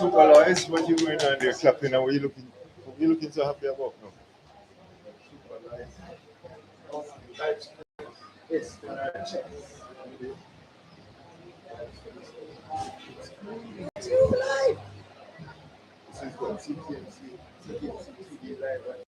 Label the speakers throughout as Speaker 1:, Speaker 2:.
Speaker 1: Super Lies, what you going on there clapping and what you looking so happy about now? Super Lies. It's This is what CTMC live.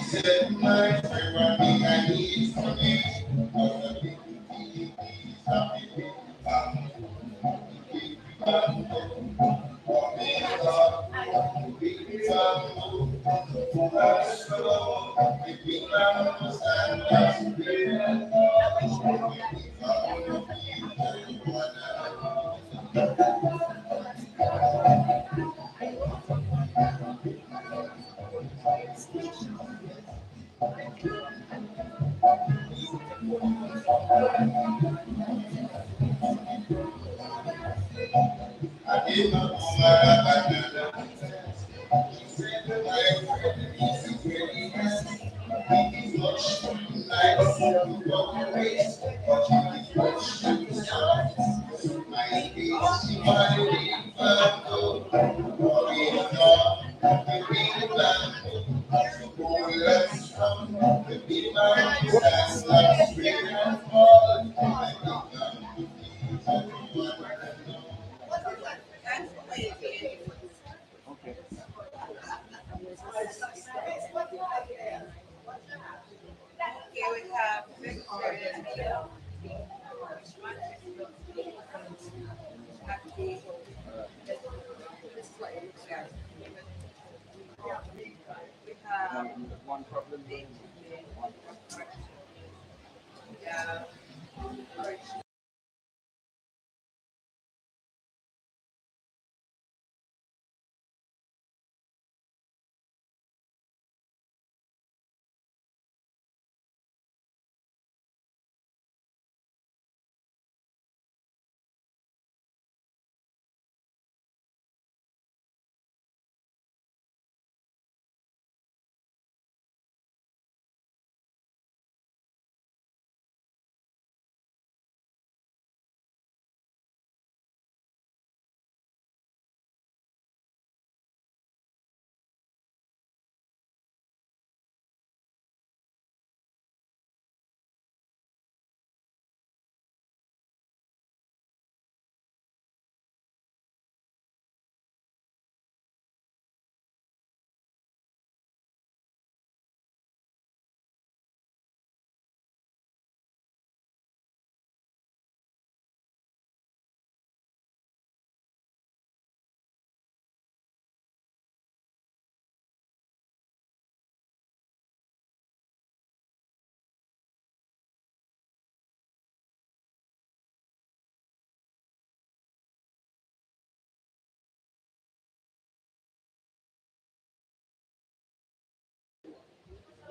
Speaker 1: Said my friend, I need from you.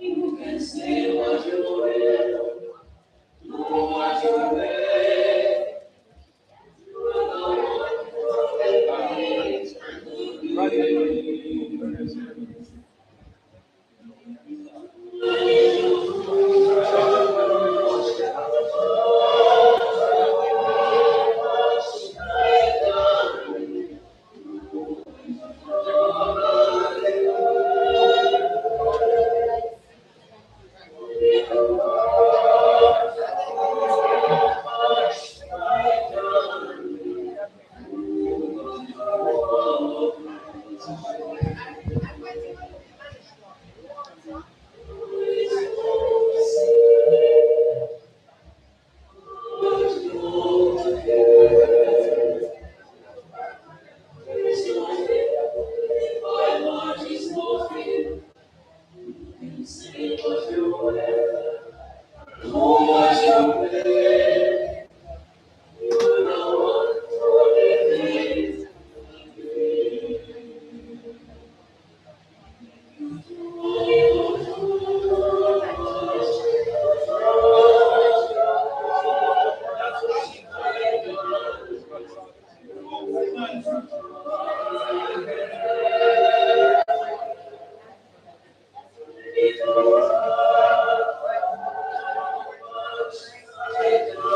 Speaker 2: You can say what you will, do what you will. You are the one who makes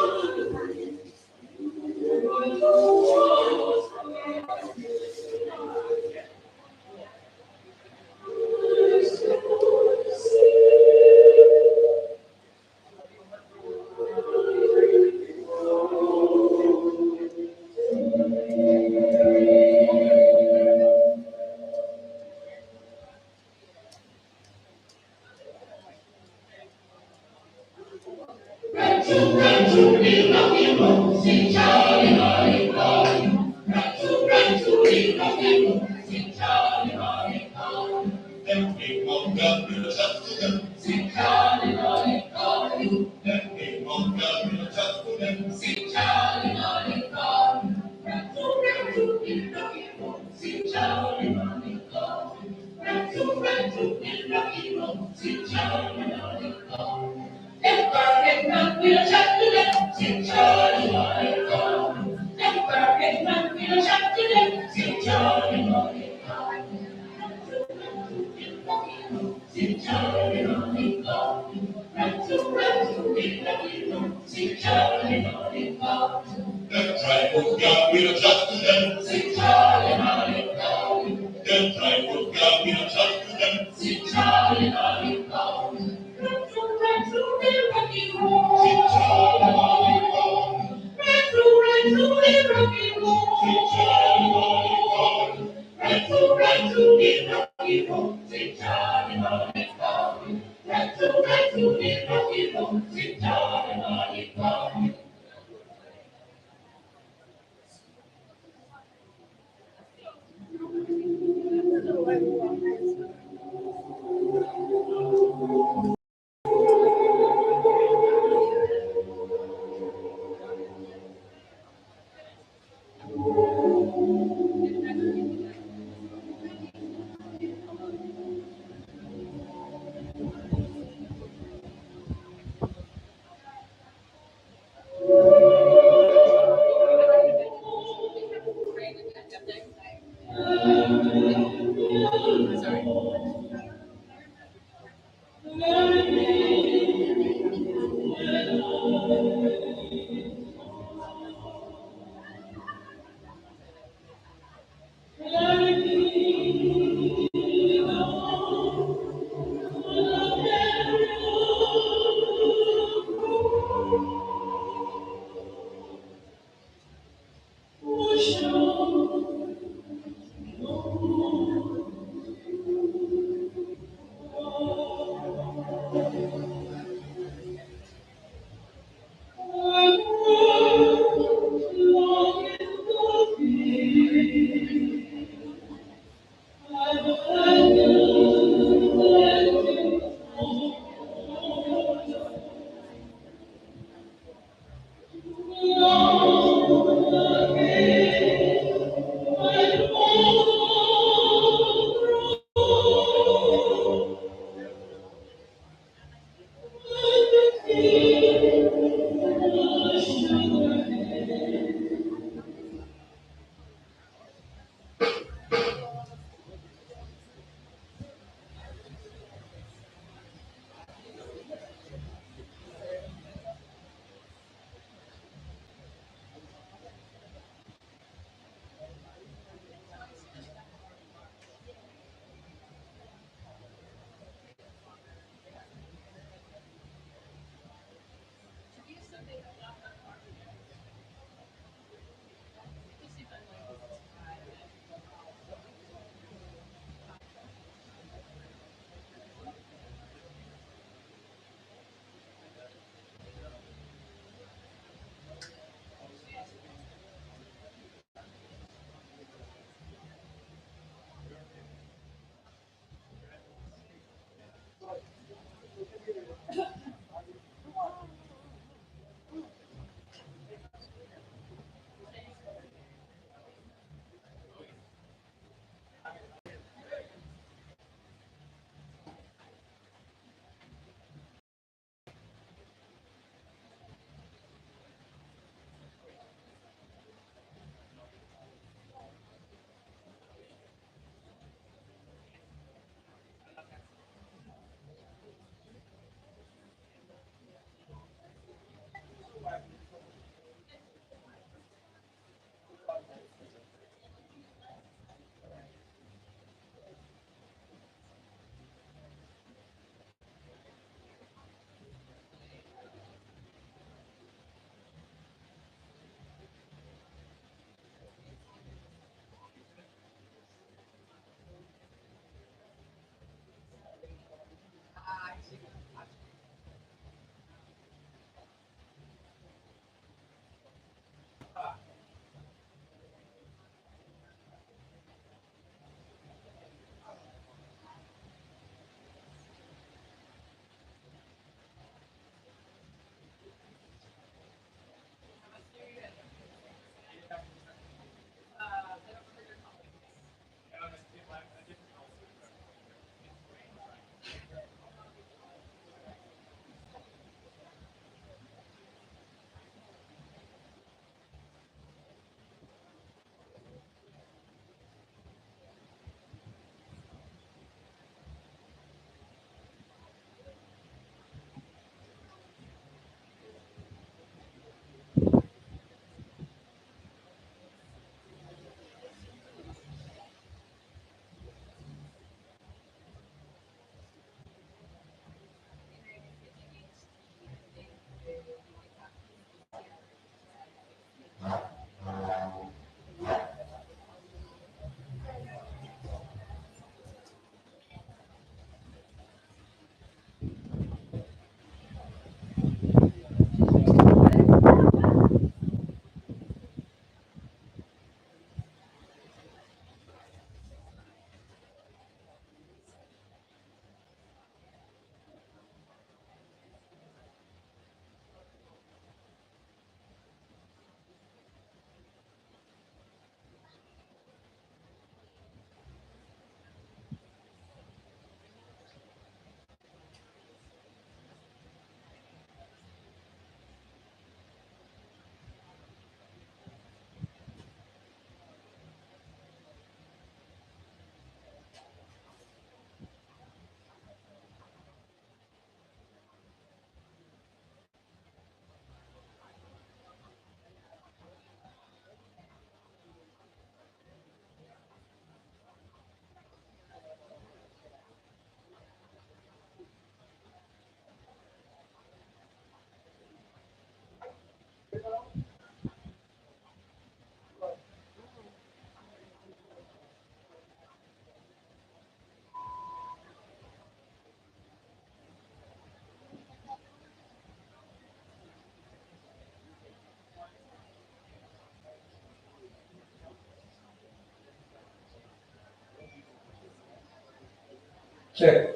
Speaker 2: Check.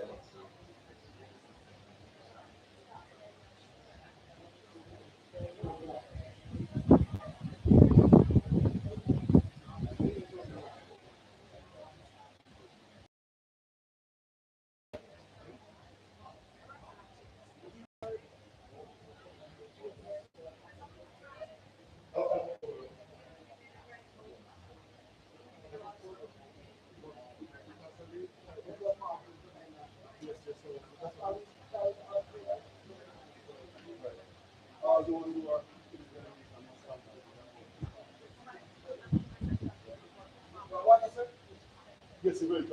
Speaker 1: Yes, very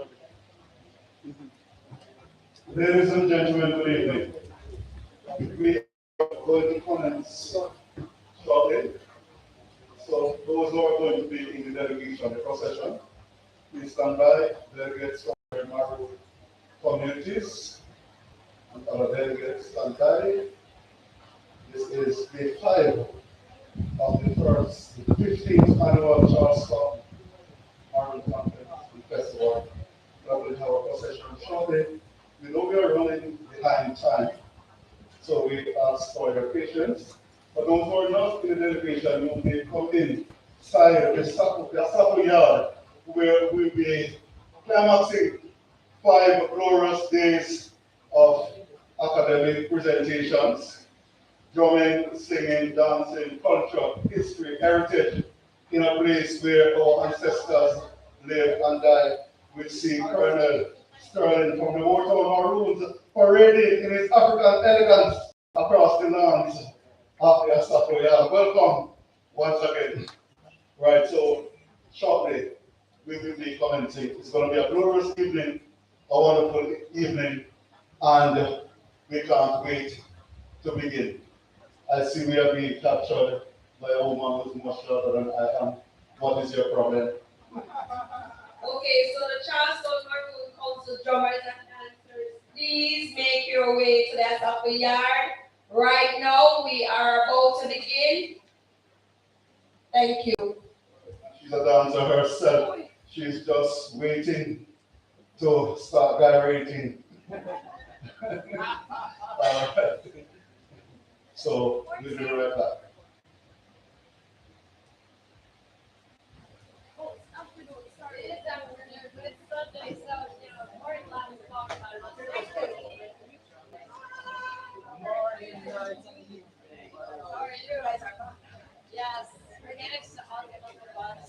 Speaker 1: Ladies and gentlemen, good evening. We are going to commence shortly. So those who are going to be in the delegation, the procession, please stand by. Delegates from the Maroon communities and other delegates stand by. This is day 5 of the 15th annual Charleston Maroon Conference and Festival. We will have a procession shortly. We know we are running behind time, so we ask for your patience. For those who are not in the delegation, you may come inside the Sapo Yard, where we'll be climaxing 5 glorious days of academic presentations, drumming, singing, dancing, culture, history, heritage, in a place where our ancestors lived and died. We see Colonel Sterling from the Motown Maroons parading in his African elegance across the lands of the Asafoya. Welcome once again. Right, so shortly we will be commenting. It's going to be a glorious evening, a wonderful evening, and we can't wait to begin. I see we are being captured by a woman who's much shorter than I am. What is your problem?
Speaker 3: Okay, so the Charleston Maroon Council drummers and dancers, please make your way to the Asapa Yard. Right now, we are about to begin. Thank you.
Speaker 1: She's a dancer herself. She's just waiting to start gyrating. So we'll be right back.
Speaker 3: Yes, we're next to all the bus.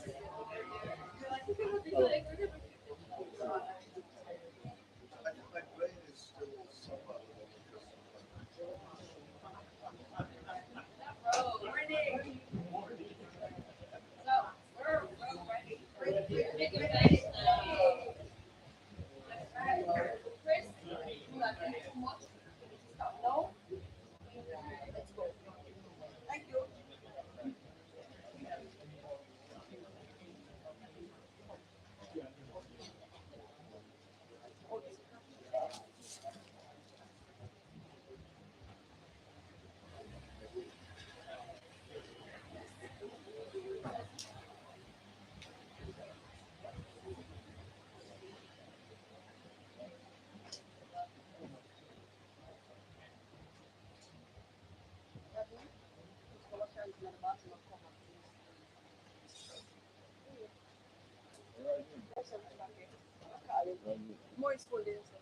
Speaker 3: More exfoliation.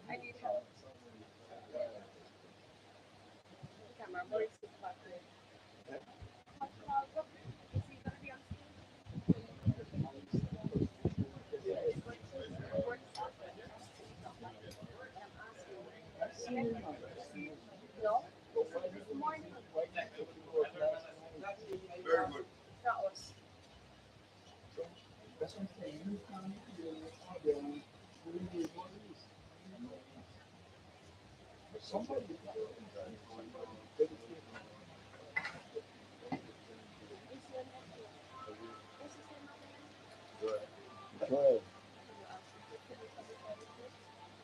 Speaker 3: I need help. Camera, more exfoliation. No? This morning.
Speaker 1: Very good.
Speaker 3: That was.
Speaker 4: Well,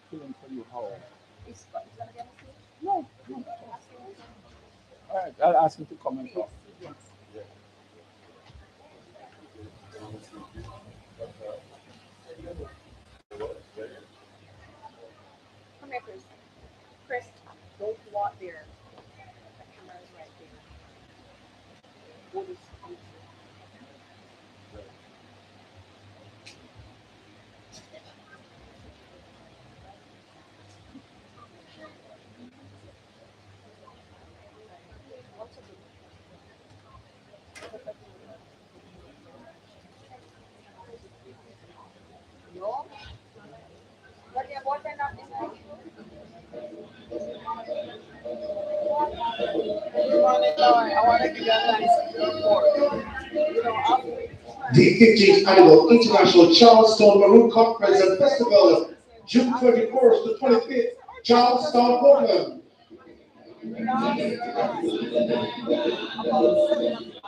Speaker 4: feeling pretty whole. No, no. All right, I'll ask him to come and talk.
Speaker 5: Peppers. Chris, don't walk there. The camera is right there. What is no? But your boyfriend not in there? I want to give you a nice report. You know, after
Speaker 2: The 15th Annual International Charleston Maroon Conference and Festival, June 21st to 25th, Charleston, Portland.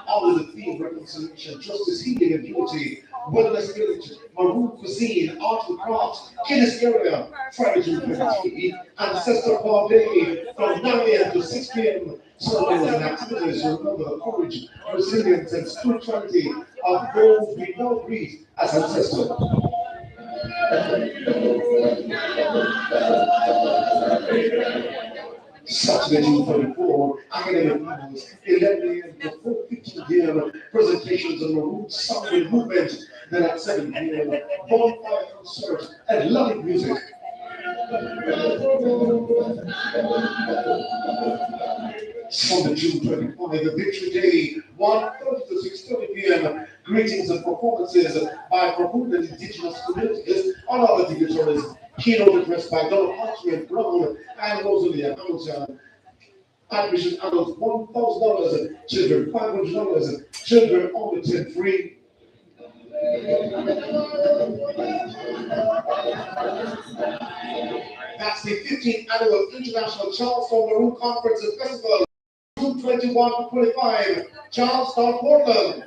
Speaker 2: Under the theme reconciliation, justice, healing, and unity, wellness village, Maroon cuisine, art and crafts, Kiddies area, Friday, June 23, Ancestor Hall Day from 9 a.m. to 6 p.m. Surveys and activities to remember the courage, resilience, and spirituality of those we now greet as ancestors. Saturday, June 24, academic evenings, 11 a.m. to 4:15 p.m. Presentations on Maroon sound and movement. Then at 7 p.m., bonfire concert and live music. Sunday, June 25, the Victory Day, 1:30 to 6:30 p.m. Greetings and performances by Maroon and indigenous communities and other dignitaries. Keynote address by Donald Archie Brown and Rosalia Hamilton. Admission adults $1,000, children $500, children under 10 free. That's the 15th Annual International Charleston Maroon Conference and Festival, June 21 to 25, Charleston, Portland.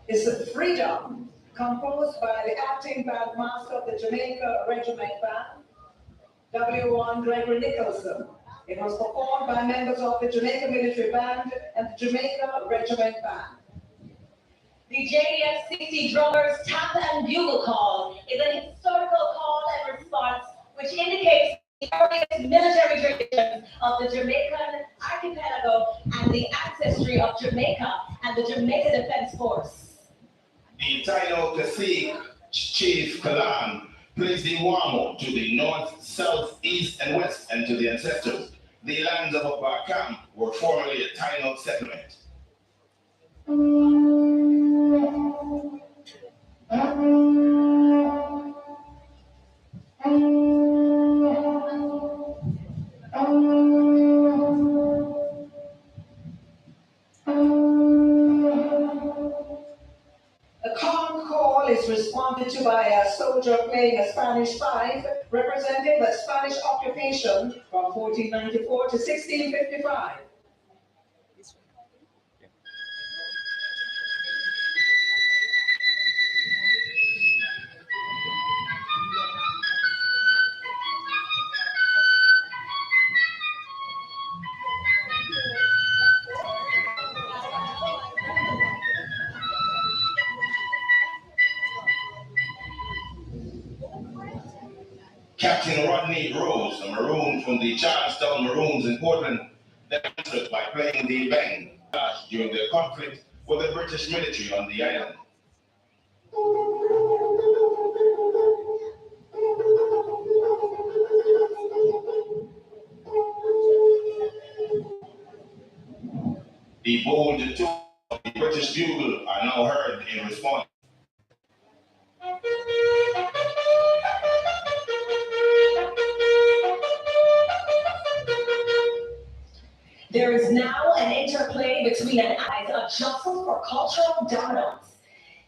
Speaker 6: Is Freedom, composed by the acting bandmaster of the Jamaica Regiment Band, W1 Gregory Nicholson. It was performed by members of the Jamaica Military Band and the Jamaica Regiment Band. The JDF-60 drummers tap and bugle call is an historical call and response which indicates the earliest military traditions of the Jamaican archipelago and the ancestry of Jamaica and the Jamaica Defense Force.
Speaker 2: The Taino Cacique Chief Kalan plays the Wamo to the north, south, east, and west, and to the ancestors. The lands of Upper were formerly a Taino settlement.
Speaker 6: The conch call is responded to by a soldier playing a Spanish fife, representing the Spanish occupation from 1494 to 1655.
Speaker 2: Captain Rodney Rose, a Maroon from the Charlestown Maroons in Portland, demonstrated by playing the bang during the conflict with the British military on the island. The bold tones of the British bugle are now heard in response.
Speaker 6: There is now an interplay between an eyes adjusted for cultural dominance.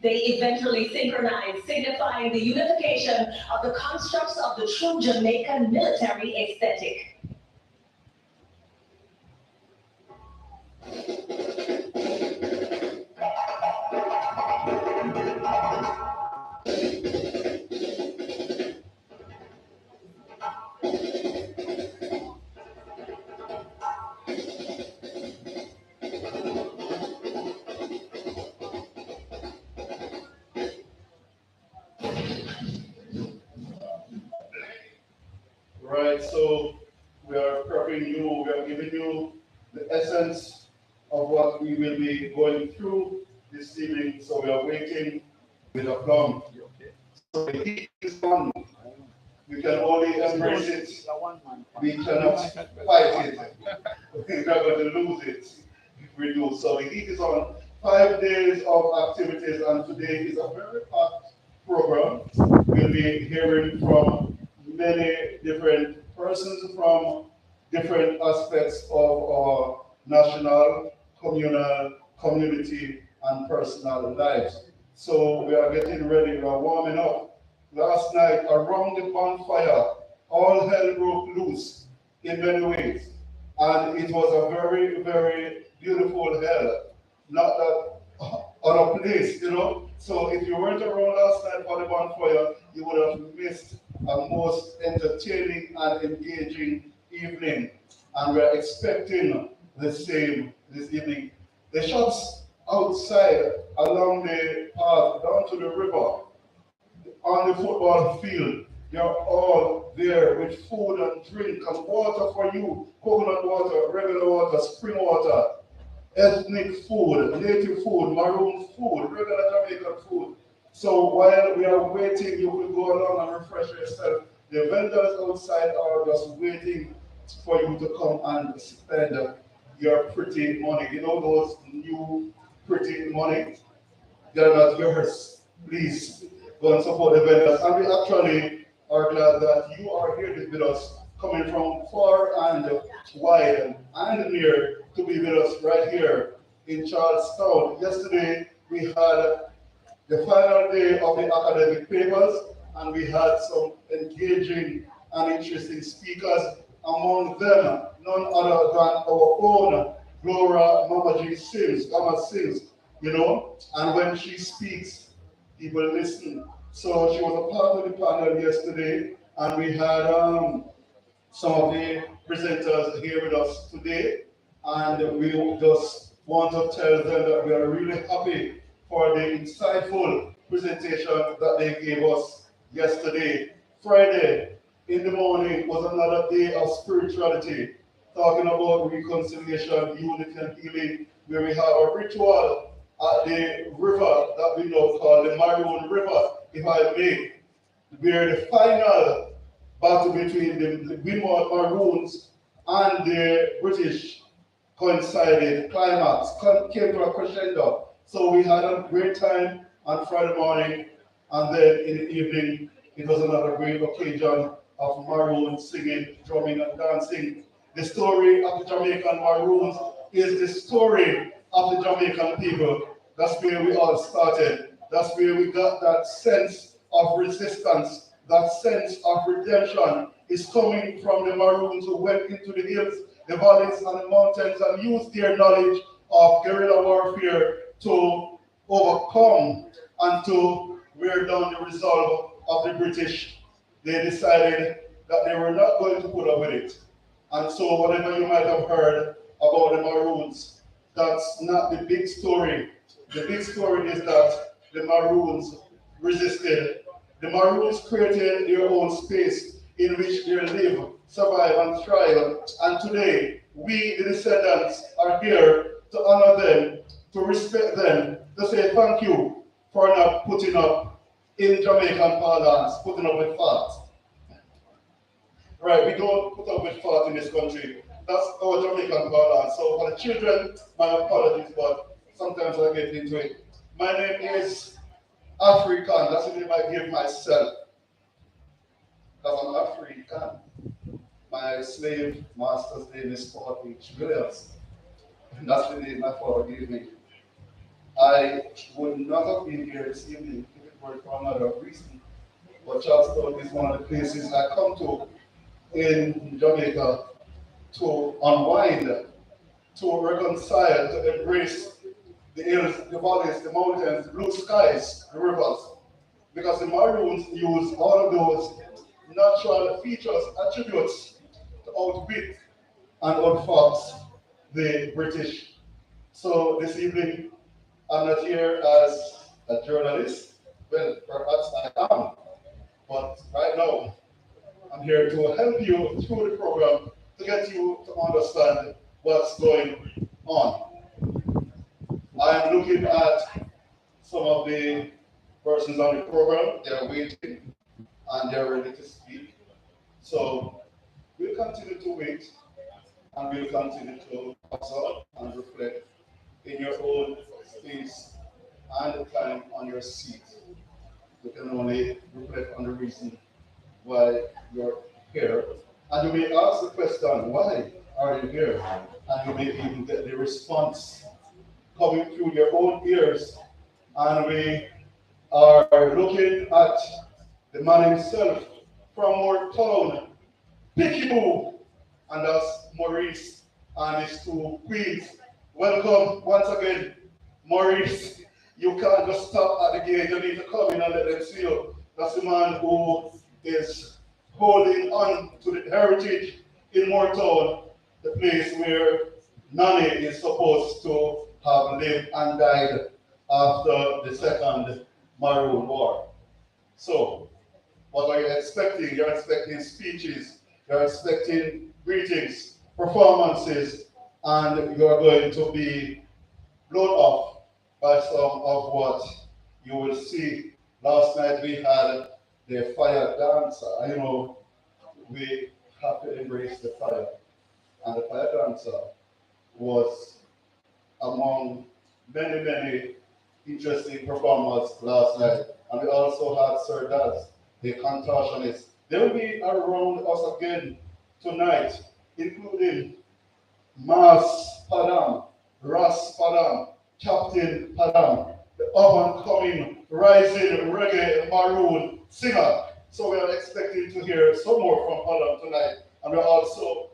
Speaker 6: They eventually synchronize, signifying the unification of the constructs of the true Jamaican military aesthetic.
Speaker 1: Right, so we are prepping you, we are giving you the essence of what we will be going through this evening. So we are waiting with aplomb. So the heat is on. We can only embrace it. We cannot fight it. We're not going to lose it if we do. So the heat is on. 5 days of activities, and today is a very packed program. We'll be hearing from many different persons from different aspects of our national, communal, community, and personal lives. So we are getting ready, we are warming up. Last night, around the bonfire, all hell broke loose in many ways. And it was a very, very beautiful hell. Not that other place, you know. So if you weren't around last night for the bonfire, you would have missed a most entertaining and engaging evening. And we're expecting the same this evening. The shops outside along the path down to the river, on the football field, they're all there with food and drink and water for you. Coconut water, regular water, spring water, ethnic food, native food, maroon food, regular Jamaican food. So while we are waiting, you will go along and refresh yourself. The vendors outside are just waiting for you to come and spend your pretty money. You know those new pretty money? They're not yours. Please go and support the vendors. And we actually are glad that you are here with us, coming from far and wide and near to be with us right here in Charlestown. Yesterday we had the final day of the academic papers, and we had some engaging and interesting speakers. Among them, none other than our own Laura Mama G Sims, Mama Sims, you know, and when she speaks, people listen. So she was a part of the panel yesterday, and we had some of the presenters here with us today, and we just want to tell them that we are really happy for the insightful presentation that they gave us yesterday. Friday in the morning was another day of spirituality, talking about reconciliation, unity, and healing, where we have a ritual at the river that we know called the Maroon River, if I may, where the final battle between the Wimont Maroons and the British coincided, climax, came to a crescendo. So we had a great time on Friday morning, and then in the evening, it was another great occasion of Maroon singing, drumming, and dancing. The story of the Jamaican Maroons is the story of the Jamaican people. That's where we all started. That's where we got that sense of resistance, that sense of redemption is coming from the Maroons who went into the hills, the valleys, and the mountains and used their knowledge of guerrilla warfare to overcome and to wear down the resolve of the British. They decided that they were not going to put up with it. And so, whatever you might have heard about the Maroons, that's not the big story. The big story is that the Maroons resisted. The Maroons created their own space in which they live, survive, and thrive. And today, we, the descendants, are here to honor them, to respect them, to say thank you for not putting up, in Jamaican parlance, putting up with facts. Right, we don't put up with fart in this country. That's our Jamaican parlance. So for the children, my apologies, but sometimes I get into it. My name is African. That's the name I give myself. Because I'm African. My slave master's name is Paul H. Williams. And that's the name my father gave me. I would not have been here this evening if it were for another reason. But Charlestown is one of the places I come to in Jamaica to unwind, to reconcile, to embrace the hills, the valleys, the mountains, the blue skies, the rivers. Because the Maroons use all of those natural features, attributes to outwit and outfox the British. So this evening, I'm not here as a journalist. Well, perhaps I am, but right now, I'm here to help you through the program to get you to understand what's going on. I'm looking at some of the persons on the program. They're waiting and they're ready to speak. So we'll continue to wait and we'll continue to observe and reflect in your own space and time on your seat. You can only reflect on the reason why you're here. And you may ask the question, why are you here? And you may even get the response coming through your own ears. And we are looking at the man himself from our town, Peekaboo, and that's Maurice and his two queens. Welcome once again, Maurice. You can't just stop at the gate, you need to come in and let them see you. That's the man who is holding on to the heritage in Moortown, the place where Nani is supposed to have lived and died after the Second Maroon War. So, what are you expecting? You're expecting speeches, you're expecting greetings, performances, and you're going to be blown off by some of what you will see. Last night we had the fire dancer. You know, we have to embrace the fire. And the fire dancer was among many, many interesting performers last night. And we also had Sir Daz, the contortionist. They will be around us again tonight, including Mas Padam, Ras Padam, Captain Padam, the up-and-coming, rising reggae maroon singer. So we are expecting to hear some more from Padam tonight. And we're also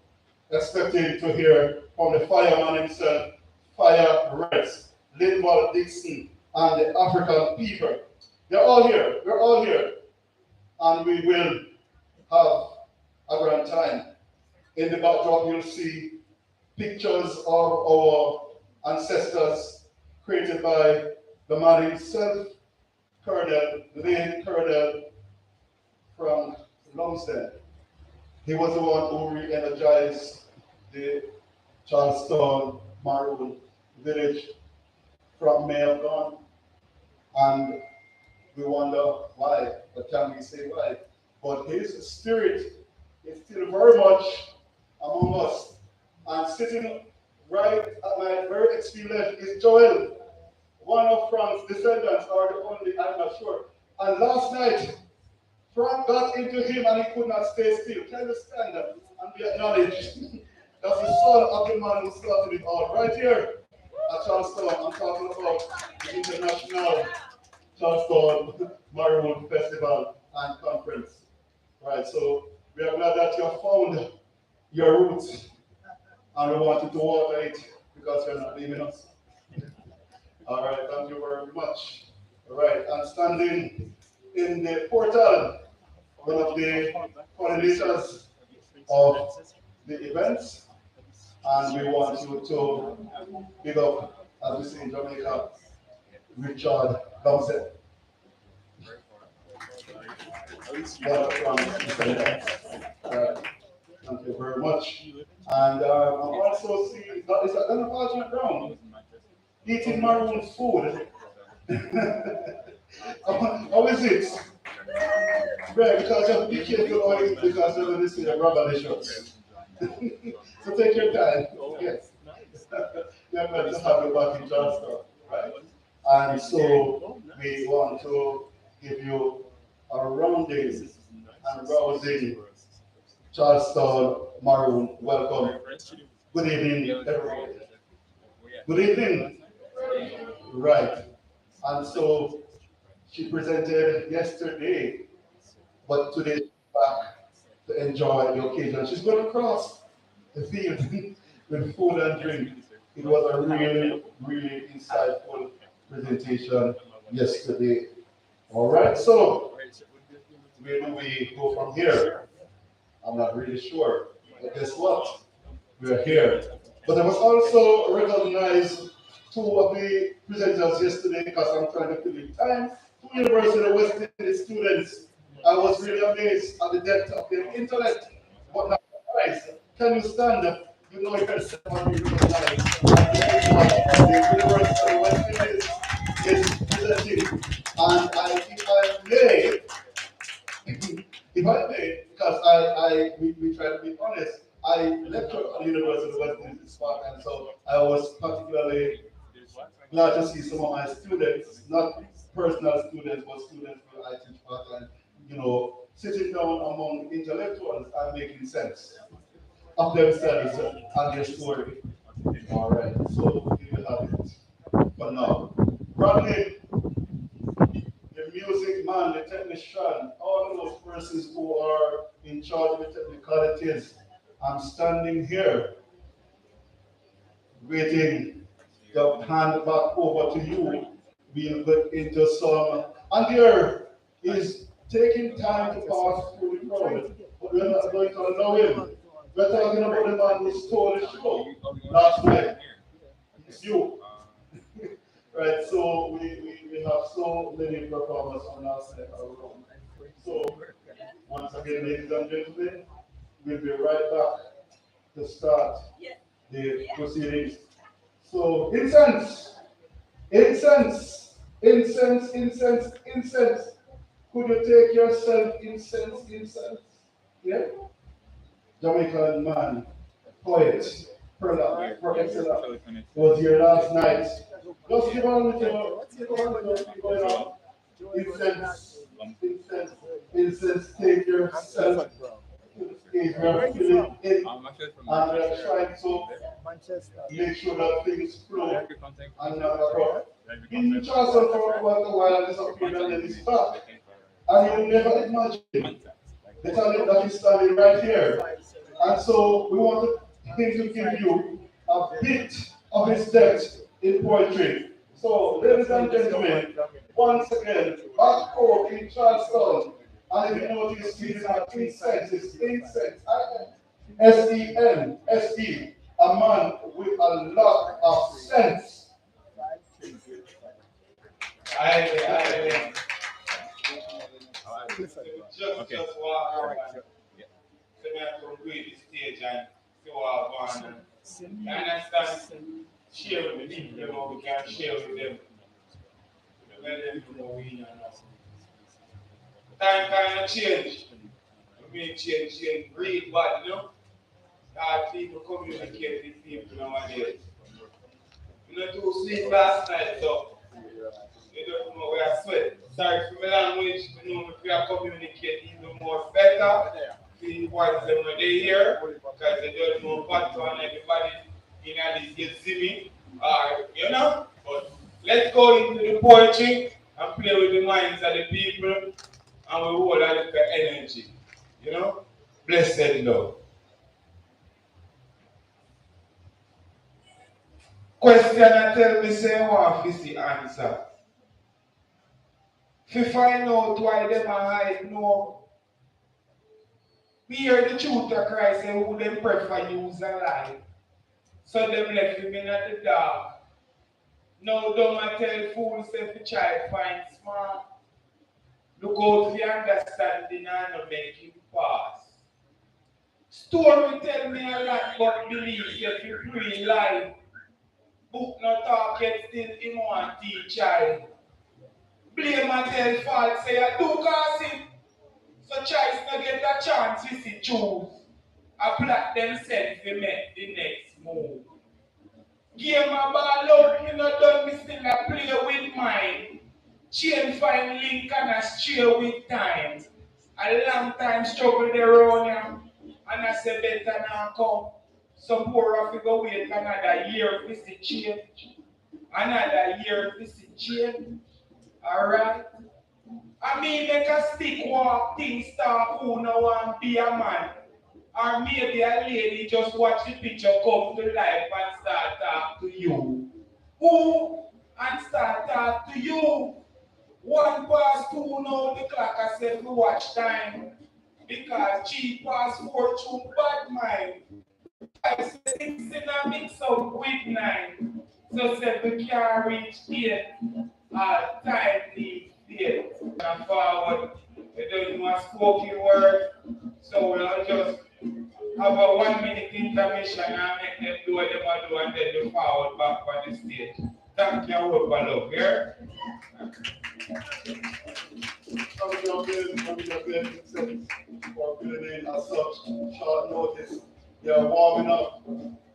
Speaker 1: expecting to hear from the fireman himself, Fire Rex, Linval Dixon, and the African people. They're all here. We're all here. And we will have a grand time. In the backdrop, you'll see pictures of our ancestors created by The man himself, Colonel, the late Colonel from Lumsden. He was the one who re-energized the Charlestown Maroon village from male gone. And we wonder why, but can we say why? But his spirit is still very much among us. And sitting right at my very extreme left is Joel, one of Frank's descendants, or the only, I'm not sure. And last night, Frank got into him and he could not stay still. Can you stand up and be acknowledged? That's the son of the man who started it all. Right here at Charlestown, I'm talking about the International Charlestown Maroon Festival and Conference. Right, so we are glad that you have found your roots and we want you to water it because you're not leaving us. All right, thank you very much. All right, I'm standing in the portal, one of the coordinators of the events, and we want you to big up, as we say in Jamaica, Richard Dawson. Thank you very much. And I'm also seeing that is an unfortunate ground eating Maroon food. How is it? Right, because you have to be careful how you eat because you're going to see the revelations. So take your time. Yes. We're going to have you back in Charleston, right? And so we want to give you a rounding and rousing Charleston Maroon welcome. Good evening, everyone. Good evening. Right. And so she presented yesterday, but today she's back to enjoy the occasion. She's going to cross the field with food and drink. It was a really, really insightful presentation yesterday. All right, so where do we go from here? I'm not really sure. But guess what? We're here. But I was also recognized two of the presenters yesterday because I'm trying to fill in time. Two University of West Indies students. I was really amazed at the depth of their intellect. But now, guys, can you stand up? You know yourself when you recognize the University of West Indies is presenting. And if I may, if I may, because we try to be honest, I lectured at the University of West Indies Park, and so I was particularly glad to see some of my students, not personal students, but students who I teach part time, sitting down among intellectuals and making sense of themselves and their story. All right, so we will have it for now. Rodney, the music man, the technician, all of those persons who are in charge of the technicalities. I'm standing here waiting to hand back over to you. We'll get into some, and there is taking time to pass through the crowd, but we're not going to allow him. We're talking about the man who stole the show last night. It's you. Right, so we have so many performers on our side around. So, once again, ladies and gentlemen, we'll be right back to start the proceedings. So, incense, incense, incense, incense, incense. Could you take yourself incense, incense? Yeah? Jamaican man, poet, Perla, for excellence, was here last night. Just give on with your, going on. Incense, incense, incense, take yourself to the stage. We are feeling it, and we are trying to make sure that things flow and not across. In Charleston for quite a while, disappeared and then it's back. And you never imagine the talent that is standing right here. And so we want him to give you a bit of his depth in poetry. So, ladies and gentlemen, once again, back home in Charleston, and if you notice, we have incense, it's incense, S-E-N-S-E, a man with a lot of sense.
Speaker 7: I
Speaker 4: Okay.
Speaker 7: just walk around. So I have to create the stage and see what I want. You understand? Share with the people, we can share with them. Let them know what we know. Time kind of change. I mean, change, breed, but people communicate with people nowadays. You know, to sleep last night, so you don't know where I sweat. Sorry for my language, if we are communicating even more better, the whites them when they hear, because they don't know what to and everybody in this get see but let's go into the poetry and play with the minds of the people and we hold a little energy. Blessed love. Question I tell me say I want to see answer. If I know why them are hide, no. We hear the truth of Christ and who them prefer use a lie. So them left him in at the dark. Now don't I tell fools if the child find smart. Look out for the understanding and not make you pass. Story tell me a lot but believe if you free lie. Book not talk yet still him want teach child. Blame and tell fault say I do cause him. So choice no get a chance to see choose. A plot themselves to make the next move. Game a ball out, me not done me still a play with mine. Chain find link and a stray with time. A long time struggle the road now. And I say better now come. Some poor have to go wait another year to see change. Another year to see change. Alright? I mean make a stick walk things start who no want be a man. Or maybe a lady just watch the picture come to life and start talk to you. Who? And start talk to you. 1 past 2 now the clock I said to watch time. Because 3 past 4 too bad mind. 5, 6 in a mix up with 9. So 7 can't reach 8. Time needs 8. And forward, we don't know a spoken word. So we'll just have a 1 minute intermission and make them do what they want to do and then they forward back on the stage. Thank you all for love, yeah?
Speaker 1: For filling in as such short notice. They are warming up,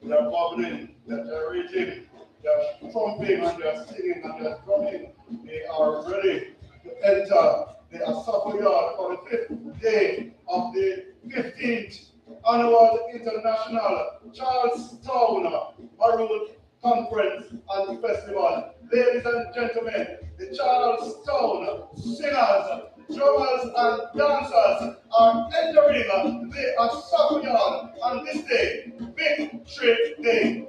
Speaker 1: they are bubbling, they are reading, they are thumping and they are singing and they are drumming. They are ready to enter the Asafo Yard for the 5th day of the 15th Annual International Charlestown Maroon Conference and Festival. Ladies and gentlemen, the Charlestown singers, drummers, and dancers are entering the Asafo Yard on this day, Victory Day.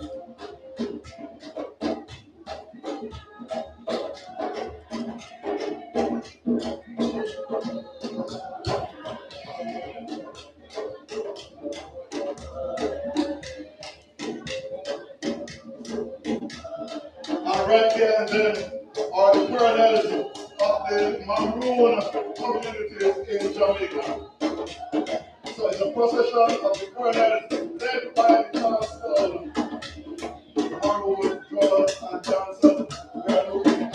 Speaker 1: And right here and then are the colonels of the Maroon communities in Jamaica. So it's a procession of the colonels led by the Charleston Maroon drummers and dancers. We are looking at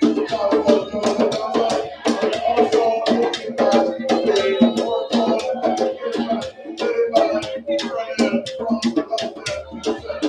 Speaker 1: the Charleston drummers and dancers. And we're also looking at the football education led by the colonel from London himself.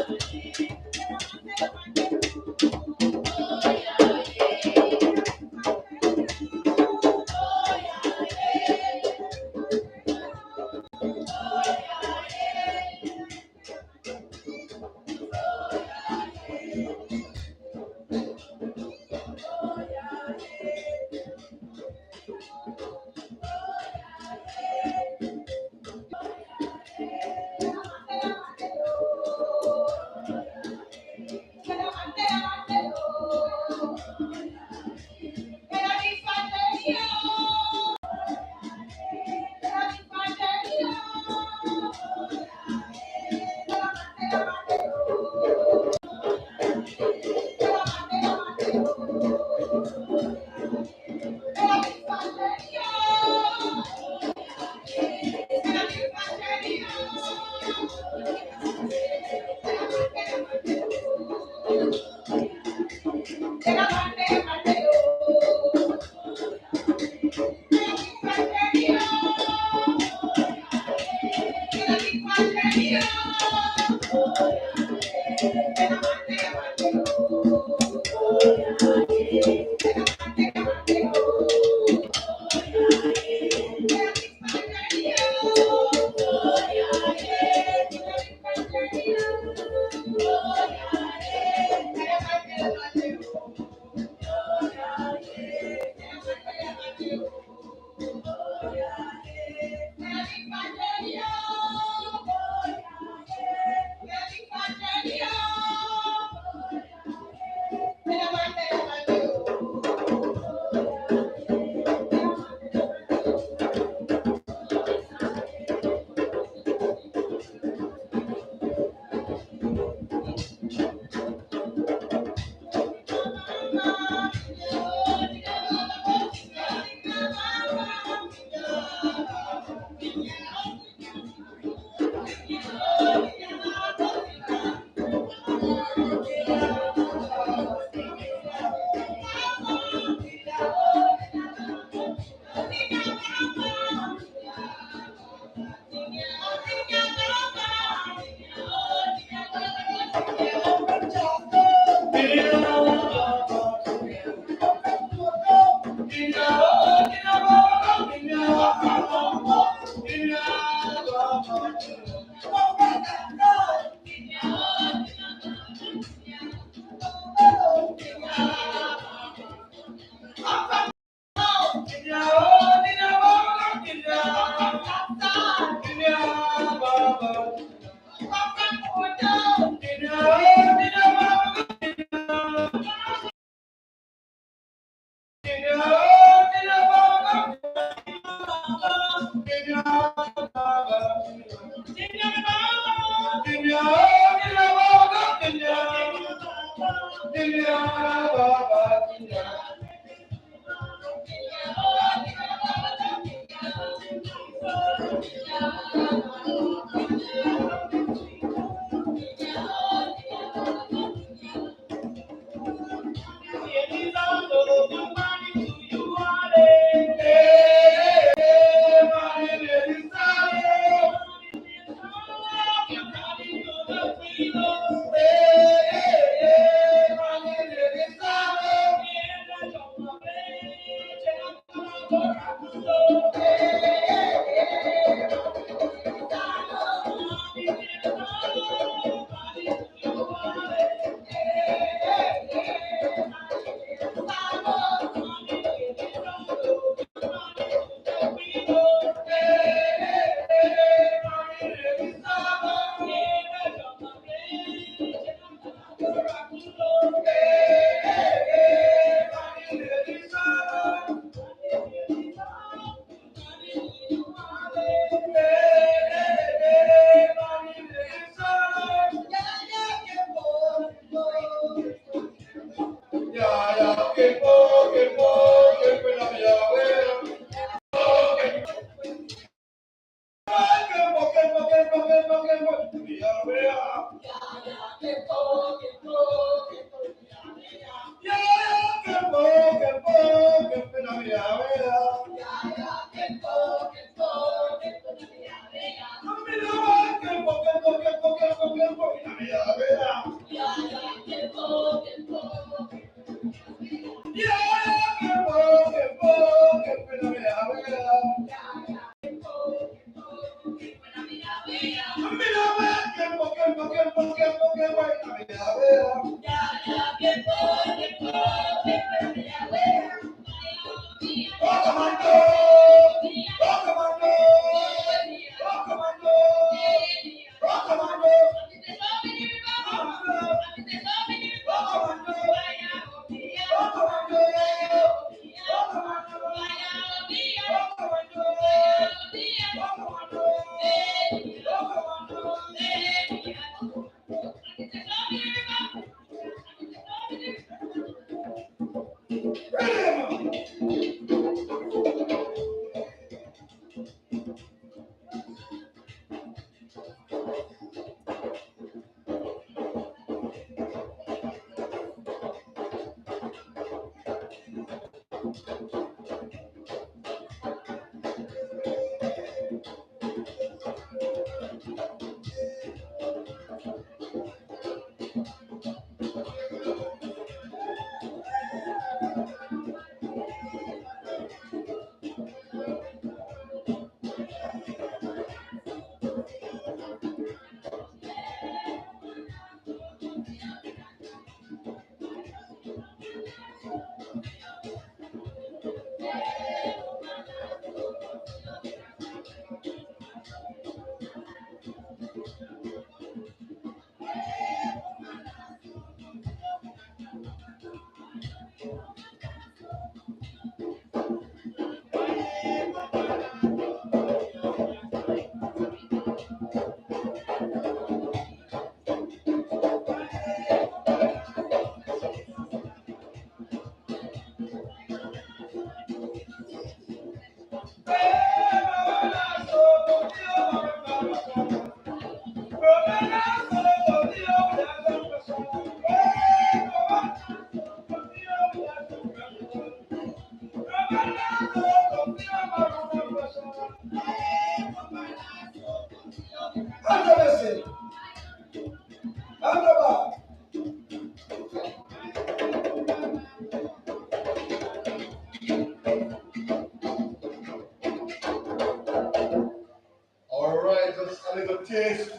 Speaker 1: All right, just a little taste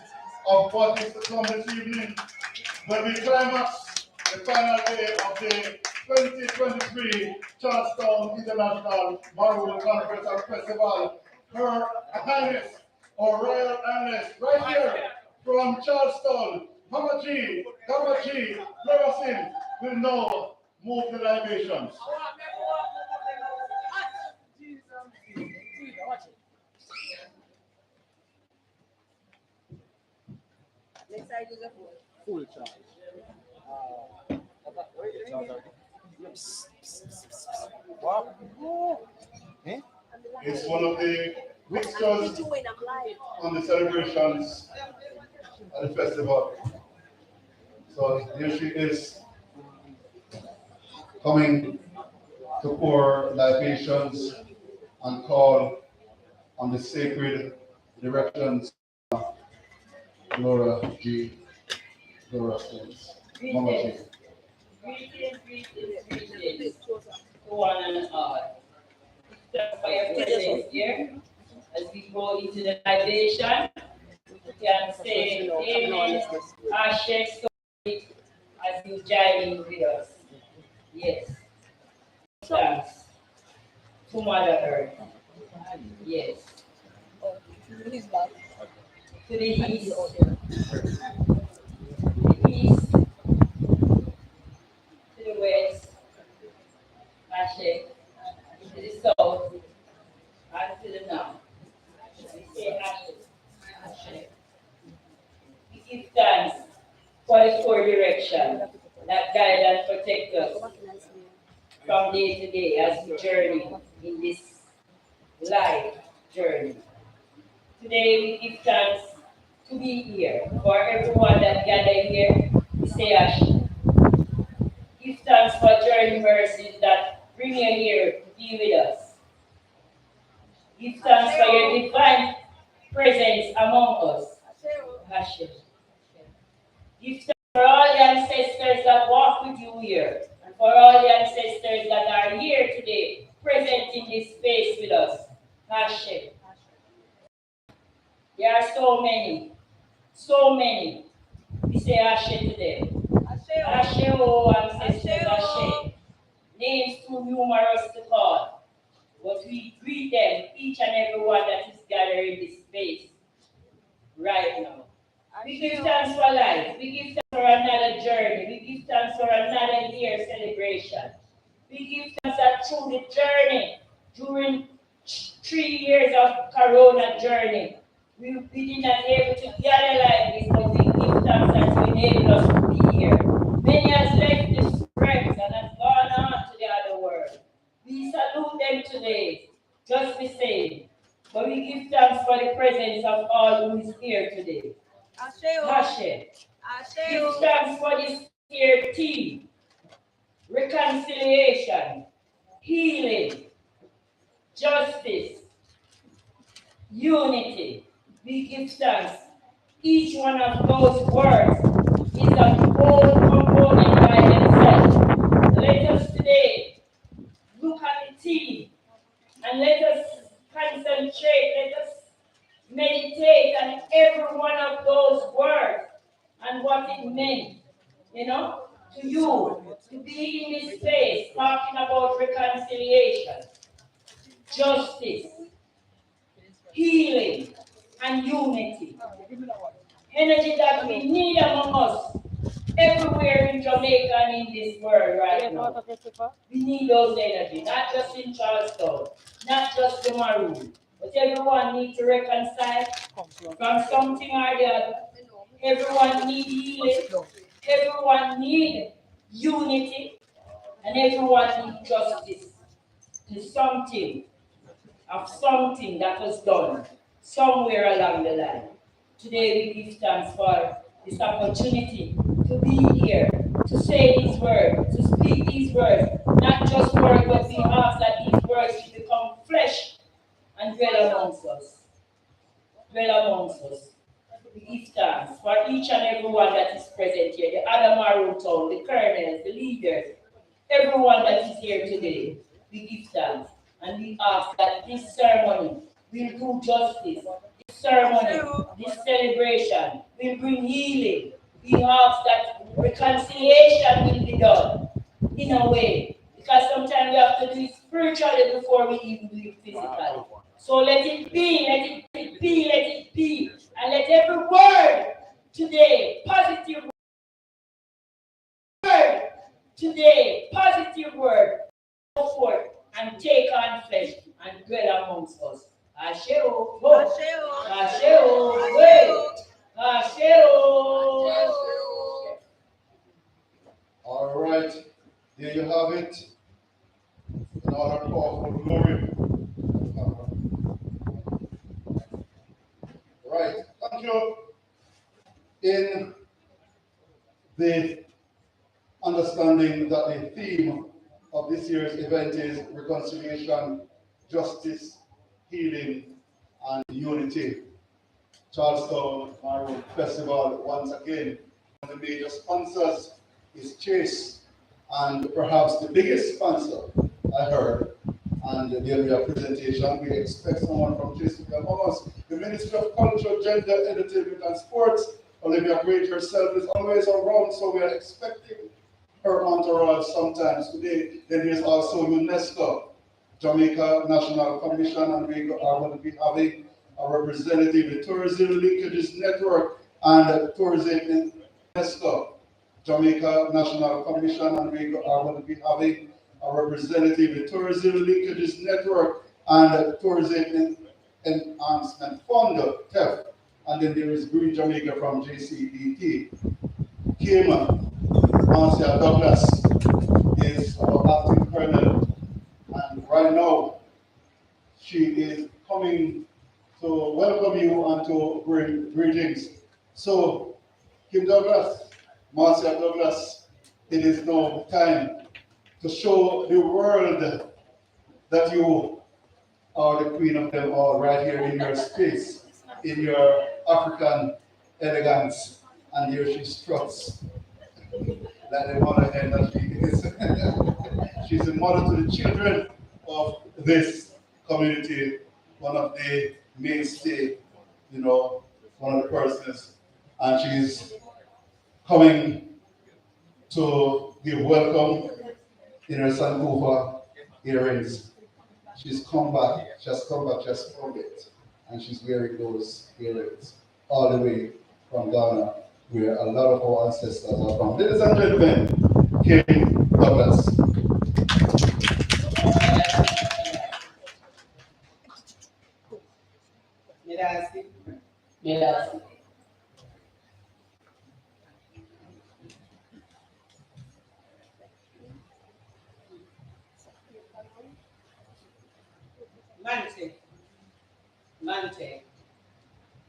Speaker 1: of what is to come this evening when we climax the final day of the 2023 Charlestown International Maroon Conference and Festival. Her Highness or Royal Highness, right here from Charleston, Mama G, Leverson will now move the libations.
Speaker 5: Next side is a full.
Speaker 4: Full charge. Wow. Eh?
Speaker 1: It's one of the fixtures on the celebrations at the festival. So here she is coming to pour libations and call on the sacred directions of Laura G. Laura Stones. Mama G.
Speaker 6: Greetings to one and all. Just for your presence here, as we go into the libation, you can say amen, Ashe, so as you join in with us. Yes. Thanks to Mother Earth. Yes. To the east. To the east. To the west. Ashe. To the south. And to the north. We say Ashe. Ashe. We give thanks for the four direction that guide and protect us from day to day as we journey in this life journey. Today we give thanks to be here. For everyone that gathered here, we say Ashe. Give thanks for journey mercies that bring you here to be with us. Give thanks for your divine presence among us. Ashe. Give thanks for all the ancestors that walk with you here, and for all the ancestors that are here today, present in this space with us. Ashe. There are so many. We say Ashe today. Ashe, oh ancestors, Ashe. Names too numerous to call, but we greet them, each and every one that is gathered in this space right now. We give thanks for life. We give thanks for another journey. We give thanks for another year celebration. We give thanks that through the journey, during 3 years of Corona journey, we did not able to gather like this, but we give thanks that you enabled us to be here. Many has left this friends and has gone on to the other world. We salute them today, just the same. But we give thanks for the presence of all who is here today. Ashe. Give thanks for this here team. Reconciliation, healing, justice, unity. We give thanks. Each one of those words is a whole component by themselves. Let us today look at the team and let us concentrate, let us meditate on every one of those words and what it meant, to you, to be in this space talking about reconciliation, justice, healing, and unity. Energy that we need among us everywhere in Jamaica and in this world right now. We need those energy, not just in Charlestown, not just the Maroon, but everyone needs to reconcile from something or the other. Everyone needs healing, everyone needs unity, and everyone needs justice. There's something that was done somewhere along the line. Today we give thanks for this opportunity to be here, to say these words, to speak these words, not just words, but we ask that these words should become flesh and dwell amongst us. We give thanks for each and every one that is present here, the other Maroon town, the colonels, the leaders, everyone that is here today. We give thanks and we ask that this ceremony will do justice. This ceremony, this celebration will bring healing. We ask that reconciliation will be done.
Speaker 8: in a way. Because sometimes we have to do it spiritually before we even do it physically.
Speaker 4: Wow.
Speaker 8: So let it be, let it be, let it be. And let every word today, positive word today, positive word, go forth and take on flesh and dwell amongst us. Asheo, Asheo, wait, Asheo.
Speaker 2: All right, here you have it. Another powerful glory. Right, thank you. In the understanding that the theme of this year's event is reconciliation, justice, healing, and unity. Charlestown Maroon Festival, once again, one of the major sponsors is Chase, and perhaps the biggest sponsor I heard. And there'll be a presentation. We expect someone from Chase to be among us. The Ministry of Culture, Gender, Entertainment, and Sports, Olivia Great herself, is always around, so we are expecting her entourage sometimes today. Then there's also UNESCO, Jamaica National Commission, and we are going to be having a representative, the Tourism Linkages Network and Tourism in UNESCO, Jamaica National Commission, and we are going to be having a representative, the Tourism Linkages Network and Tourism Enhancement Fund, TEF. And then there is Green Jamaica from JCDT. Kim Marcia Douglas is our acting colonel, and right now she is coming to welcome you and to bring greetings. So, Kim Douglas, Marcia Douglas, it is now time to show the world that you are the queen of them all right here in your space, in your African elegance, and here she struts like the mother hen that she is. She's a mother to the children of this community, one of the mainstay, one of the persons, and she's coming to give welcome in her Sankofa earrings. She's come back, just from it, and she's wearing those earrings all the way from Ghana, where a lot of our ancestors are from. Ladies and gentlemen, Kim Douglas.
Speaker 8: Gracias. Gracias. Mante, Mante,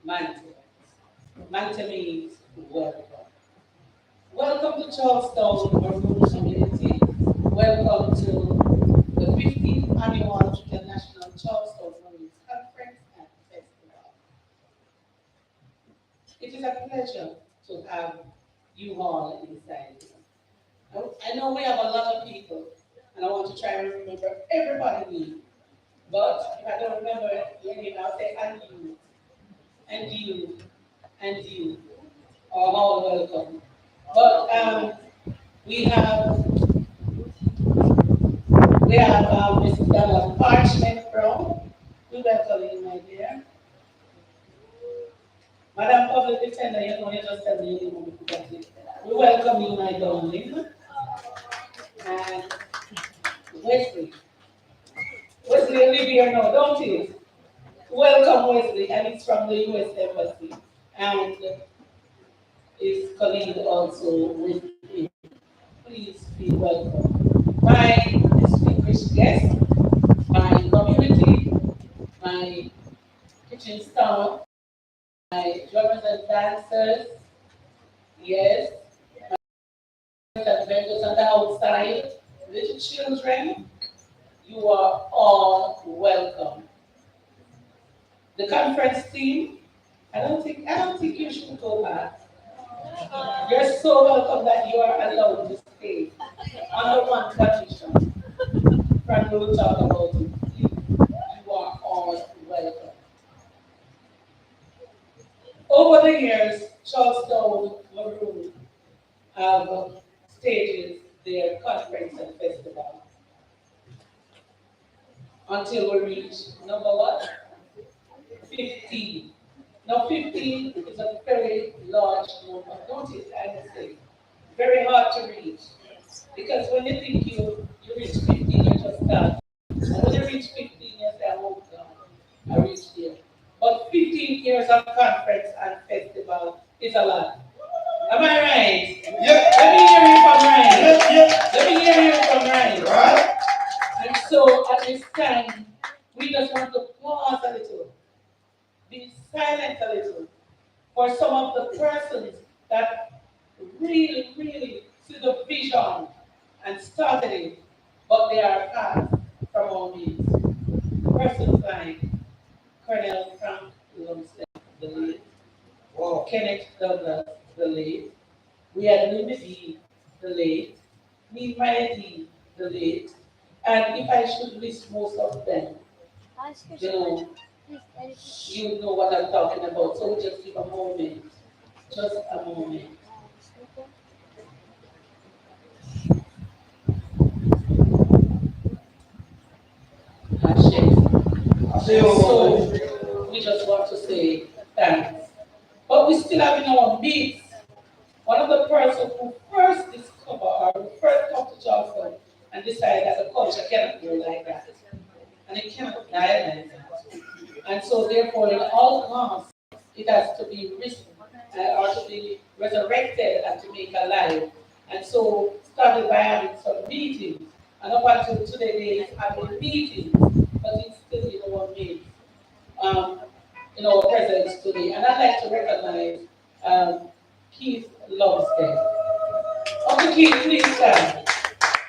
Speaker 8: Mante. Mante means welcome. Welcome to Charlestown Maroon community. Welcome to the 15th annual International Charlestown Maroon Conference and Festival. It is a pleasure to have you all inside here. I know we have a lot of people, and I want to try and remember everybody name. But if I don't remember your name, I'll say and you, and you, and you are all welcome. But we have Mrs. Donna Parchment Brown. We welcome you, my dear. Madam Public Defender, you just tell me your name. We welcome you, my darling. And Wesley. Wesley live here now, don't you? Welcome, Wesley, and it's from the U.S. Embassy. And his colleague also with him. Please be welcome. My distinguished guests, my community, my kitchen staff, my drummers and dancers, yes, my vendors on the outside, little children, you are all welcome. The conference team, I don't think you should go back. You're so welcome that you are allowed to stay under one condition. Frank will talk about it. You are all welcome. Over the years, Charlestown Maroon have stages their conference and festival until we reach number what? 15. Now 15 is a very large number. Notice I would say very hard to reach. Because when you think you reach 15, you just start. And when you reach 15, you say, oh God, I reached here. But 15 years of conference and festival is a lot. Am I right?
Speaker 2: Yep.
Speaker 8: Let me hear you from right.
Speaker 2: Yep.
Speaker 8: Let me hear you from right.
Speaker 2: Right.
Speaker 8: And so at this time, we just want to pause a little, be silent a little for some of the persons that really, really see the vision and started it, but they are passed from our midst. Persons like Colonel Frank Lumsden, the late, or Kenneth Douglas, the late. We had Limby, the late, Nehemiah D, the late, and if I should list most of them, you know, you know what I'm talking about. So we just give a moment, just a moment. So we just want to say thanks. But we still have in our midst one of the persons who first discovered or who first come to Charleston and decided that the culture cannot go like that. And it cannot die like that. And so therefore in all costs it has to be risen or to be resurrected and to make alive. And so started by having some meetings. And up until today there is having meetings, but it's still in our midst. In our presence today. And I'd like to recognize Keith Lumsden. Okay, Keith, please stand.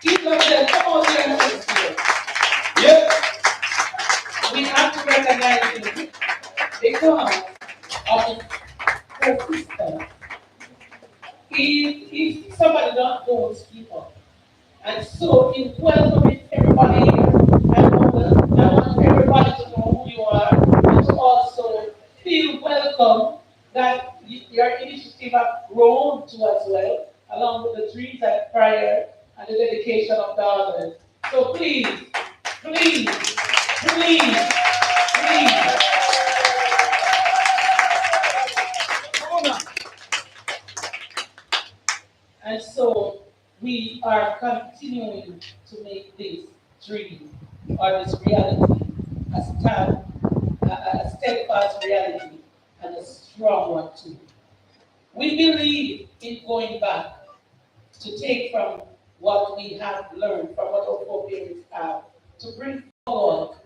Speaker 8: Keith Lumsden, come out here and sit here.
Speaker 2: Yep.
Speaker 8: We have to recognize him because of his persistence. He's somebody that don't speak up. And so in welcoming everybody here, I want everybody to know who you are and to also feel welcome that your initiative have grown to as well, along with the dreams and prayer and the dedication of the others. So please, please, please, please. And so we are continuing to make this dream or this reality a steadfast reality and a strong one too. We believe in going back to take from what we have learned, from what our forebears have, to bring forward.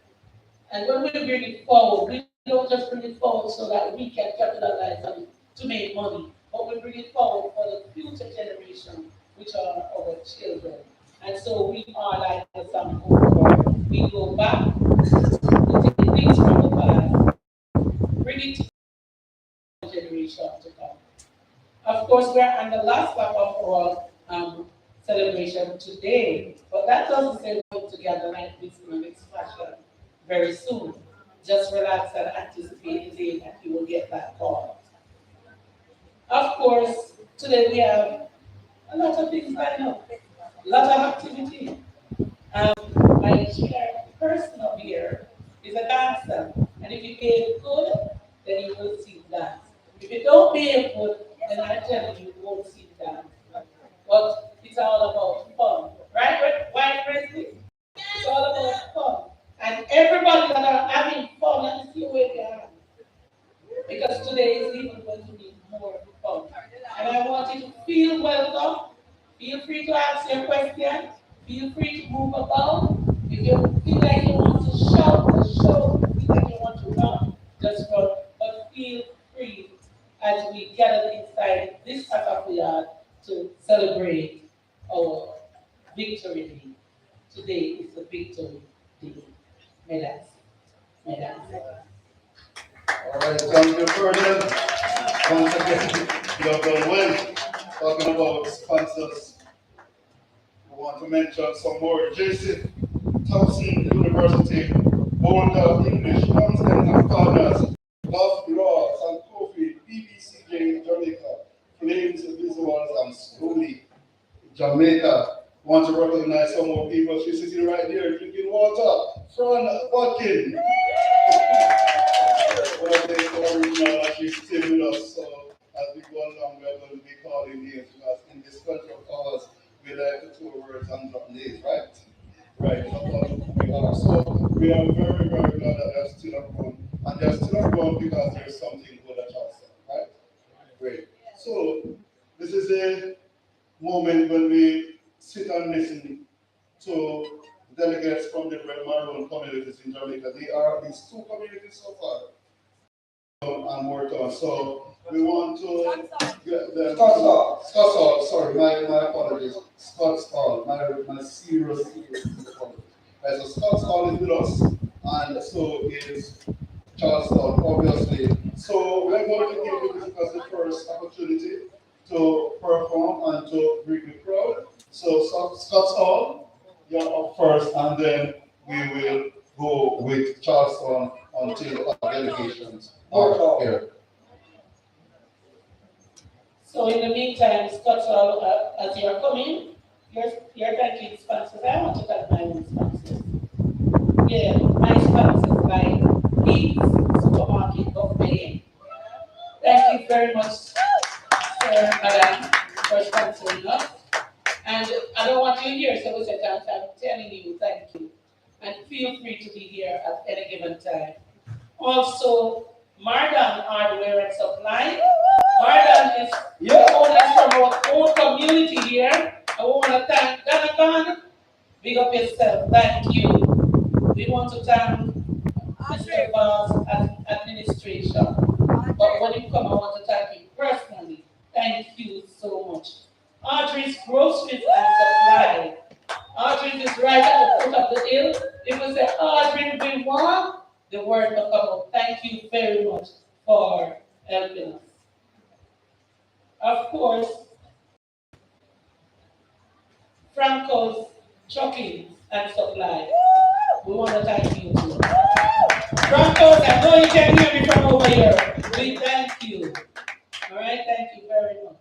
Speaker 8: And when we bring it forward, we don't just bring it forward so that we can capitalize on it to make money, but we bring it forward for the future generation, which are our children. And so we are like the song over. We go back, we take things from the past, bring it to the generation to come. Of course, we're on the last lap of our celebration today, but that doesn't say we're going together like this in the next fashion very soon. Just relax and anticipate the day that you will get that call. Of course, today we have a lot of things lined up, a lot of activity. My chair person up here is a dancer, and if you behave good, then you will see dance. If you don't behave good, then I tell you, you won't see dance. But it's all about fun, right? Right, Presley? It's all about fun. And everybody that are having fun, let me see where they are. Because today is even going to be more fun. And I want you to feel welcome. Feel free to ask your question. Feel free to move about. If you feel like you want to shout, just shout. If you feel like you want to run, just run. But feel free as we gather inside this yard to celebrate our victory day. Today is the victory day. Medals. Medals.
Speaker 1: All right, thank you, Ferdinand. Once again, you have done well talking about sponsors. I want to mention some more. JC Thompson University, Boulder English, Constance and Partners, Love Laws and Coffee, BBCJ in Jamaica, Flames Visuals and Slowly Jamaica, from Watkins. Well, they original that she's still with us. So as we go along, we're going to be calling names because in this culture of ours, we like to throw words and drop names, right? Right, that's what we are. So we are very, very glad that they're still around. And they're still around because there's something good at Charleston, right? Great. So this is a moment when we sit and listen to delegates from different Maroon communities in Jamaica. There are these two communities so far, and more to us. So we want to get them. Scotsall, sorry, my apologies. Scotsall, my serious apologies. Right, so Scotsall is with us, and so is Charlestown, obviously. So we're going to give you this as the first opportunity to perform and to greet the crowd. So Scotsall, you're up first, and then we will go with Charlestown until our delegations are here.
Speaker 8: So in the meantime, Scotsall, as you're coming, you're thanking sponsors. I want to thank my own sponsors. Yeah, my sponsors like Pete's Supermarket of May. Thank you very much, sir, madam, for sponsoring us. And I don't want you here, so we said, I'm telling you, thank you. And feel free to be here at any given time. Also, Maroon Hardware and Supply. Maroon is the owners from our own community here. I want to thank Donovan. Big up yourself. Thank you. We want to thank Mr. Barnes and administration. But when you come, I want to thank you personally. Thank you so much. Audrey's Groceries and Supply. Audrey is right at the foot of the hill. If we say Audrey will walk, the word will come up. Thank you very much for helping us. Of course, Franco's Trucking and Supply. We want to thank you too. Franco's, I know you can hear me from over here. We thank you. All right, thank you very much.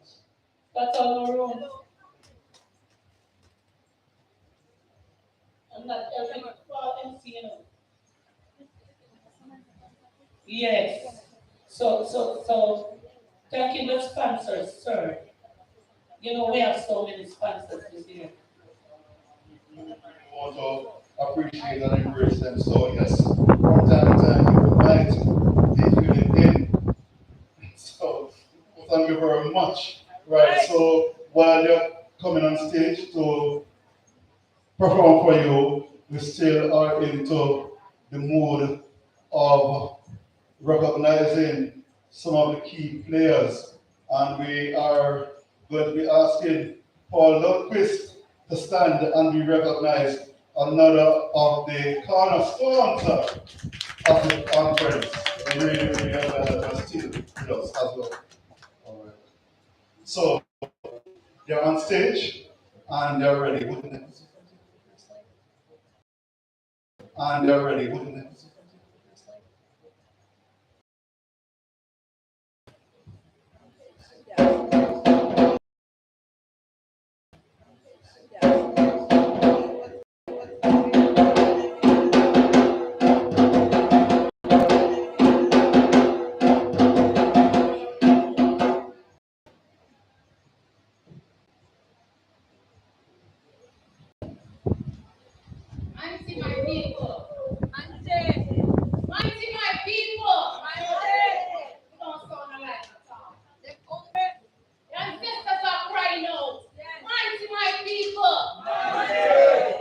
Speaker 8: That's all, Maroon. I'm not helping for MC, you know. Yes. So, thanking the sponsors, sir. You know, we have so many sponsors this year.
Speaker 1: We want to appreciate and embrace them. So yes, from time to time you might be tuning in. So thank you very much. Right. So while you're coming on stage to perform for you, we still are into the mood of recognizing some of the key players, and we are going to be asking Paul Lundquist to stand and be recognized, another of the cornerstones of the conference. We really glad that you're still with us as well. All right. So they're on stage and they're ready. And they're ready.
Speaker 9: Mighty my people. Mighty my people. We don't sound alike at all. The ancestors are crying out. Mighty my people.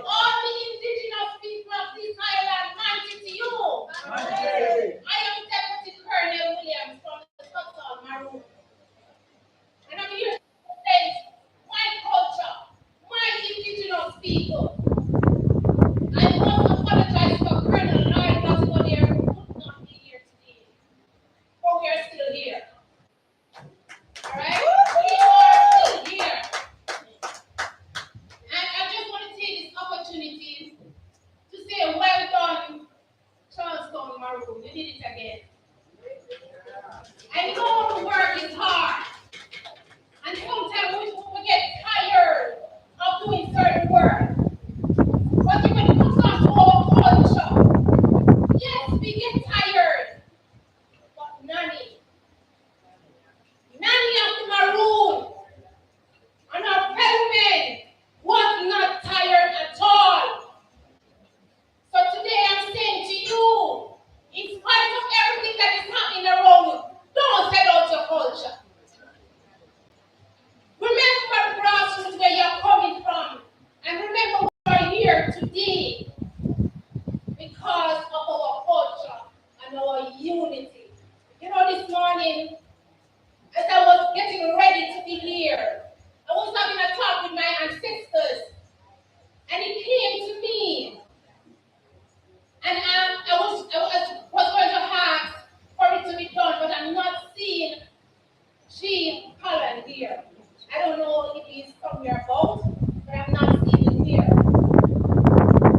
Speaker 9: All the indigenous people of this island, mighty to you. I am Deputy Colonel Williams from the Scotsall Maroon. And I'm here to represent my culture, my indigenous people. I must apologize for Colonel Lloyd Lasswade who could not be here today. But we are still here. Alright? We are still here. And I just want to take this opportunity to say well done, Charlestown Maroon. You did it again. I know the work is hard. And sometimes we get tired of doing certain work. But when it comes down to our culture, because of our culture and our unity. You know, this morning, as I was getting ready to be here, I was having a talk with my ancestors, and it came to me, and I was going to ask for it to be done, but I'm not seeing Chief Holland here. I don't know if he's somewhere about, but I'm not seeing him here.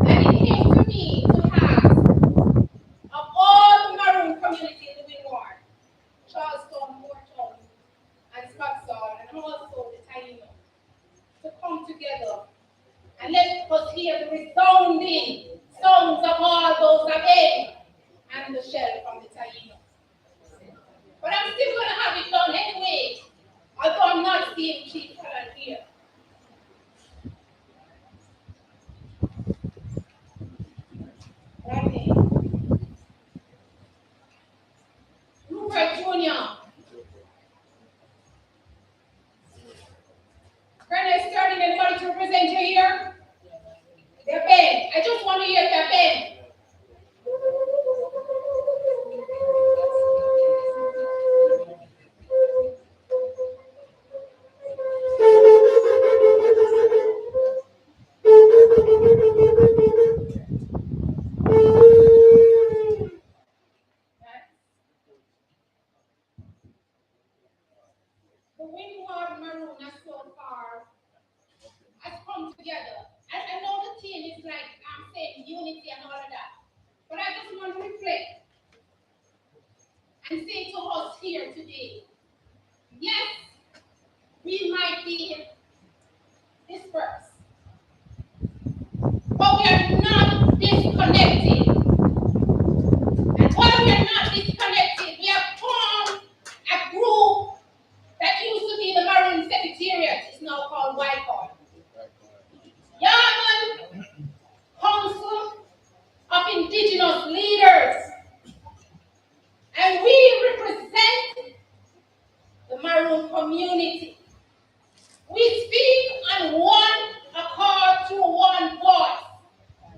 Speaker 9: And it came to me to ask of all the Maroon community in the Windward, Charlestown, Moortown, and Scottsdale, and also the Taino, to come together and let us hear the resounding sounds of all those again and the shell from the Taino. But I'm still going to have it done anyway, although I'm not seeing Chief Holland here. Right there. Rupert Jr. Colonel Sterling, anybody to represent you here? Their pen. I just want to hear their pen. The Windward Maroon has so far has come together. I know the team is like I'm saying unity and all of that. But I just want to reflect and say to us here today, yes, we might be dispersed, but we are not disconnected. And while we are not disconnected, we have formed a group that used to be the Maroon Secretariat. It's now called Whitehall. Yarman Council of Indigenous Leaders. And we represent the Maroon community. We speak on one accord through one voice.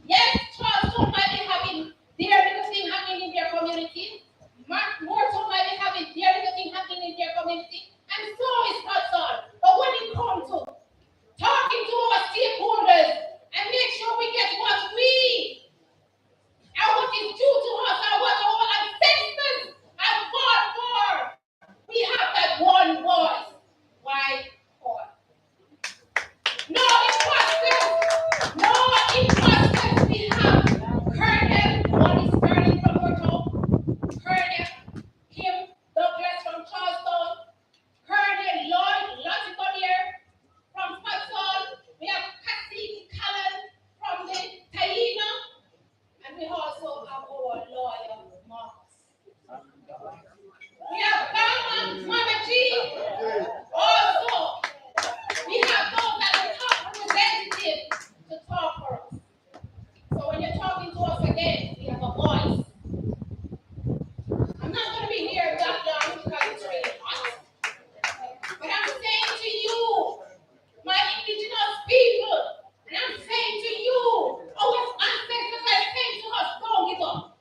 Speaker 9: Yes, Charlestown might be having their little thing happening in their community. Moortown might be having their little thing happening in their community. And so is Hudson. But when it comes to talking to our stakeholders and make sure we get what we and what is due to us and what our ancestors have fought for, we have that one voice. Why? For? No imposters! No imposters! We have Colonel, one is Sterling from Moortown, Colonel Kim Douglas from Charlestown, Colonel Lloyd Lotticotier from Scottsdale. We have Cassie Callan from the Taina, and we also have our lawyer Marcus. We have Bama Mama G. Also, we have those that are top representatives to talk for us. So when you're talking to us again, we have a voice. I'm not going to be here that long because it's really hot. But I'm saying to you, my indigenous people, and I'm saying to you, our ancestors are saying to us, don't give up.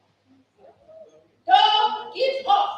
Speaker 9: Don't give up.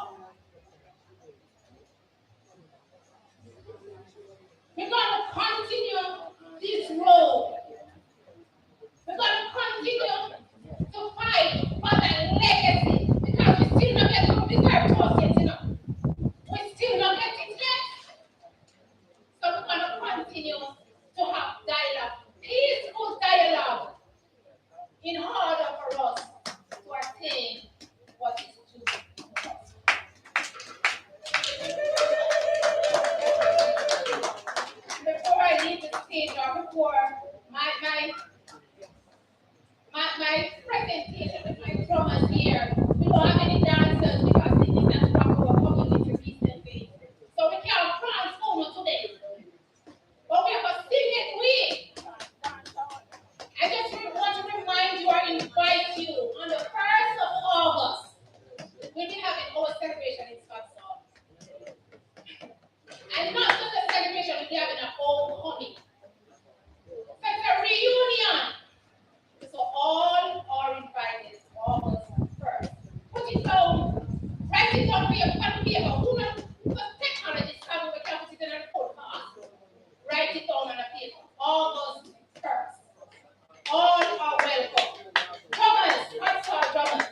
Speaker 9: on paper. Who not technology is coming, we can put it in a podcast. Write it down on a paper. August 1st. All are welcome. Drummers, what's our drummers?